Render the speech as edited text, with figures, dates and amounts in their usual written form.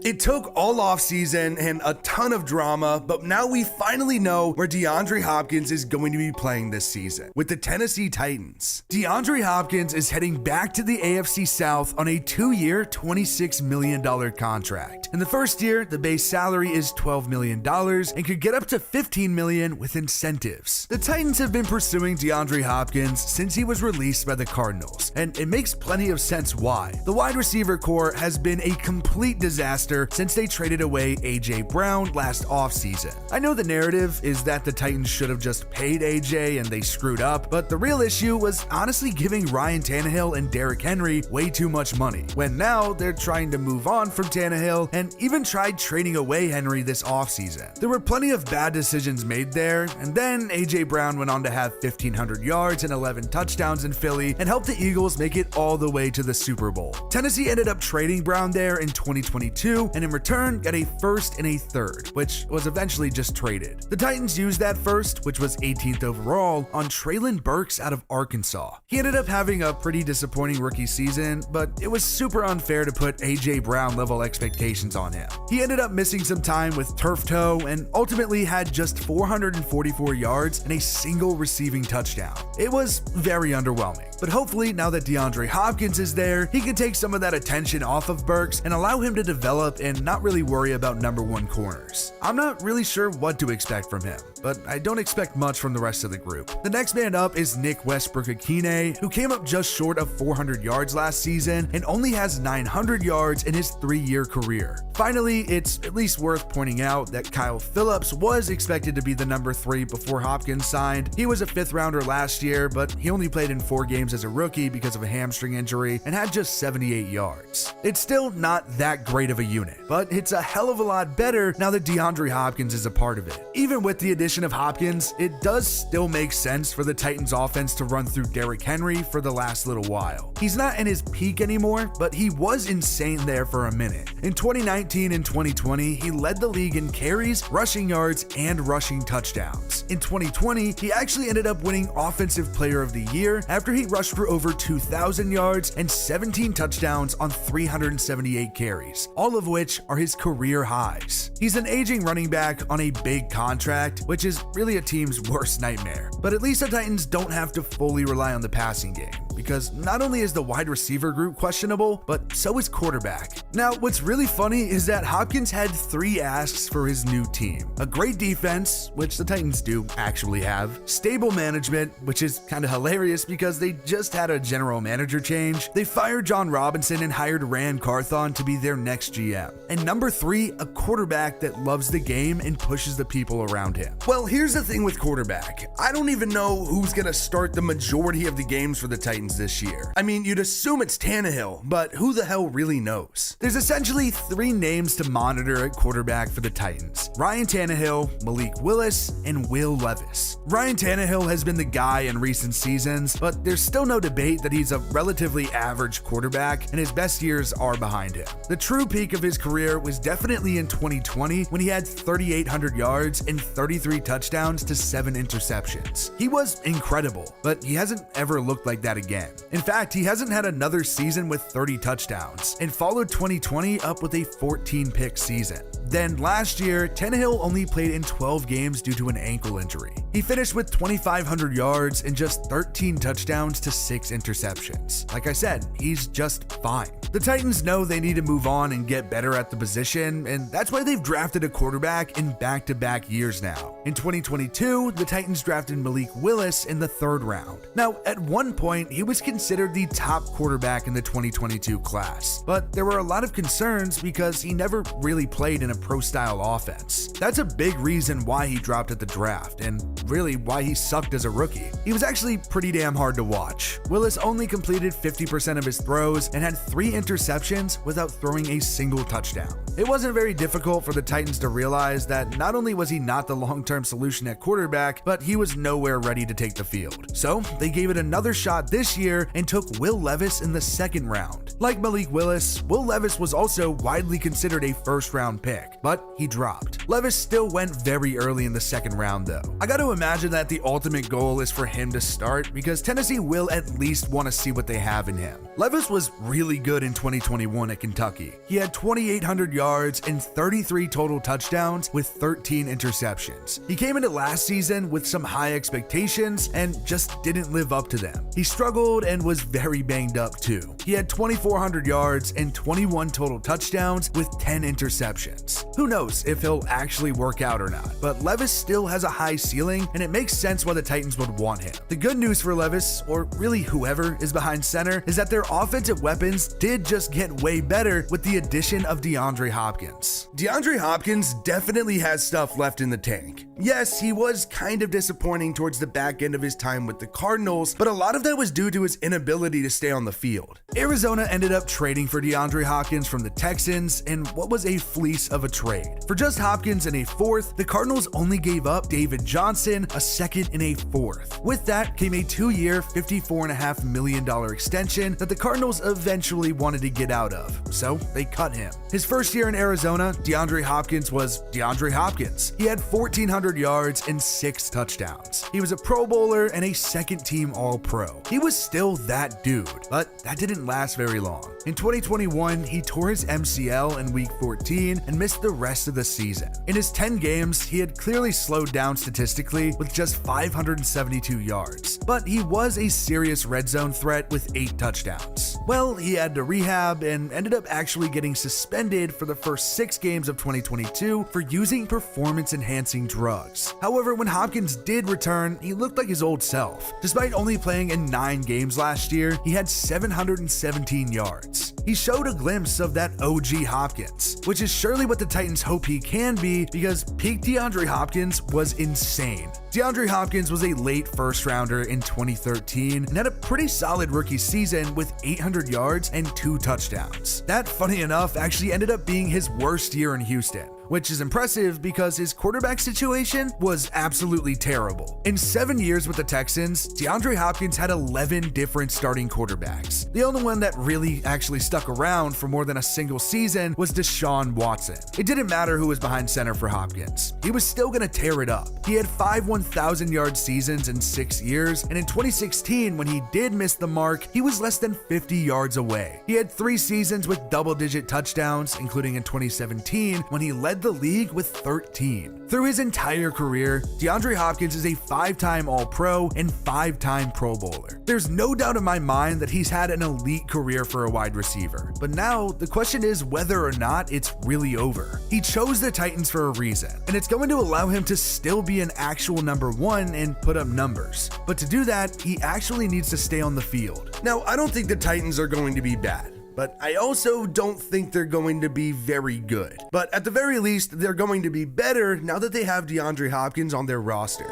It took all offseason and a ton of drama, but now we finally know where DeAndre Hopkins is going to be playing this season, with the Tennessee Titans. DeAndre Hopkins is heading back to the AFC South on a 2-year, $26 million contract. In the first year, the base salary is $12 million and could get up to $15 million with incentives. The Titans have been pursuing DeAndre Hopkins since he was released by the Cardinals, and it makes plenty of sense why. The wide receiver core has been a complete disaster since they traded away AJ Brown last offseason. I know the narrative is that the Titans should have just paid AJ and they screwed up, but the real issue was honestly giving Ryan Tannehill and Derrick Henry way too much money, when now they're trying to move on from Tannehill and even tried trading away Henry this offseason. There were plenty of bad decisions made there, and then AJ Brown went on to have 1,500 yards and 11 touchdowns in Philly and helped the Eagles make it all the way to the Super Bowl. Tennessee ended up trading Brown there in 2022, and in return got a first and a third, which was eventually just traded. The Titans used that first, which was 18th overall, on Treylon Burks out of Arkansas. He ended up having a pretty disappointing rookie season, but it was super unfair to put AJ Brown level expectations on him. He ended up missing some time with turf toe and ultimately had just 444 yards and a single receiving touchdown. It was very underwhelming, but hopefully now that DeAndre Hopkins is there, he can take some of that attention off of Burks and allow him to develop and not really worry about number one corners. I'm not really sure what to expect from him, but I don't expect much from the rest of the group. The next man up is Nick Westbrook-Ikhine, who came up just short of 400 yards last season and only has 900 yards in his 3-year career. Finally, it's at least worth pointing out that Kyle Phillips was expected to be the number 3 before Hopkins signed. He was a 5th rounder last year, but he only played in 4 games as a rookie because of a hamstring injury and had just 78 yards. It's still not that great of a unit, but it's a hell of a lot better now that DeAndre Hopkins is a part of it. Even with the addition of Hopkins, it does still make sense for the Titans offense to run through Derrick Henry for the last little while. He's not in his peak anymore, but he was insane there for a minute. In 2019 and 2020, he led the league in carries, rushing yards, and rushing touchdowns. In 2020, he actually ended up winning Offensive Player of the Year after he rushed for over 2,000 yards and 17 touchdowns on 378 carries, all of which are his career highs. He's an aging running back on a big contract, which is really a team's worst nightmare. But at least the Titans don't have to fully rely on the passing game, because not only is the wide receiver group questionable, but so is quarterback. Now, what's really funny is that Hopkins had 3 asks for his new team: a great defense, which the Titans do actually have; stable management, which is kind of hilarious because they just had a general manager change; they fired John Robinson and hired Rand Carthon to be their next GM; and number 3, a quarterback that loves the game and pushes the people around him. Well, here's the thing with quarterback. I don't even know who's gonna start the majority of the games for the Titans this year. I mean, you'd assume it's Tannehill, but who the hell really knows? There's essentially 3 names to monitor at quarterback for the Titans: Ryan Tannehill, Malik Willis, and Will Levis. Ryan Tannehill has been the guy in recent seasons, but there's still no debate that he's a relatively average quarterback and his best years are behind him. The true peak of his career was definitely in 2020 when he had 3,800 yards and 33 touchdowns to 7 interceptions. He was incredible, but he hasn't ever looked like that again. In fact, he hasn't had another season with 30 touchdowns and followed 2020 up with a 14-pick season. Then last year, Tannehill only played in 12 games due to an ankle injury. He finished with 2,500 yards and just 13 touchdowns to 6 interceptions. Like I said, he's just fine. The Titans know they need to move on and get better at the position, and that's why they've drafted a quarterback in back-to-back years now. In 2022, the Titans drafted Malik Willis in the 3rd round. Now, at one point, he was considered the top quarterback in the 2022 class, but there were a lot of concerns because he never really played in a pro-style offense. That's a big reason why he dropped at the draft, and really why he sucked as a rookie. He was actually pretty damn hard to watch. Willis only completed 50% of his throws and had 3 interceptions without throwing a single touchdown. It wasn't very difficult for the Titans to realize that not only was he not the long-term solution at quarterback, but he was nowhere ready to take the field. So they gave it another shot this year and took Will Levis in the 2nd round. Like Malik Willis, Will Levis was also widely considered a 1st-round pick, but he dropped. Levis still went very early in the 2nd round though. I gotta imagine that the ultimate goal is for him to start because Tennessee will at least want to see what they have in him. Levis was really good in 2021 at Kentucky. He had 2,800 yards yards and 33 total touchdowns with 13 interceptions. He came into last season with some high expectations and just didn't live up to them. He struggled and was very banged up too. He had 2,400 yards and 21 total touchdowns with 10 interceptions. Who knows if he'll actually work out or not, but Levis still has a high ceiling and it makes sense why the Titans would want him. The good news for Levis, or really whoever is behind center, is that their offensive weapons did just get way better with the addition of DeAndre Hopkins. DeAndre Hopkins definitely has stuff left in the tank. Yes, he was kind of disappointing towards the back end of his time with the Cardinals, but a lot of that was due to his inability to stay on the field. Arizona ended up trading for DeAndre Hopkins from the Texans in what was a fleece of a trade. For just Hopkins and a fourth, the Cardinals only gave up David Johnson, a second and a fourth. With that came a 2-year, $54.5 million extension that the Cardinals eventually wanted to get out of, so they cut him. His first year in Arizona, DeAndre Hopkins was DeAndre Hopkins. He had 1,400 yards and 6 touchdowns. He was a Pro Bowler and a second-team All-Pro. He was still that dude, but that didn't last very long. In 2021, he tore his MCL in Week 14 and missed the rest of the season. In his 10 games, he had clearly slowed down statistically with just 572 yards, but he was a serious red zone threat with 8 touchdowns. Well, he had to rehab and ended up actually getting suspended for the first 6 games of 2022 for using performance-enhancing drugs. However, when Hopkins did return, he looked like his old self. Despite only playing in 9 games last year, he had 717 yards. He showed a glimpse of that OG Hopkins, which is surely what the Titans hope he can be because peak DeAndre Hopkins was insane. DeAndre Hopkins was a late first rounder in 2013 and had a pretty solid rookie season with 800 yards and 2 touchdowns. That, funny enough, actually ended up being his worst year in Houston, which is impressive because his quarterback situation was absolutely terrible. In 7 years with the Texans, DeAndre Hopkins had 11 different starting quarterbacks. The only one that really actually stuck around for more than a single season was Deshaun Watson. It didn't matter who was behind center for Hopkins. He was still gonna tear it up. He had 5 1,000-yard seasons in 6 years, and in 2016, when he did miss the mark, he was less than 50 yards away. He had 3 seasons with double-digit touchdowns, including in 2017, when he led the league with 13. Through his entire career, DeAndre Hopkins is a 5-time All-Pro and 5-time Pro Bowler. There's no doubt in my mind that he's had an elite career for a wide receiver, but now the question is whether or not it's really over. He chose the Titans for a reason, and it's going to allow him to still be an actual number 1 and put up numbers. But to do that, he actually needs to stay on the field. Now, I don't think the Titans are going to be bad, but I also don't think they're going to be very good. But at the very least, they're going to be better now that they have DeAndre Hopkins on their roster.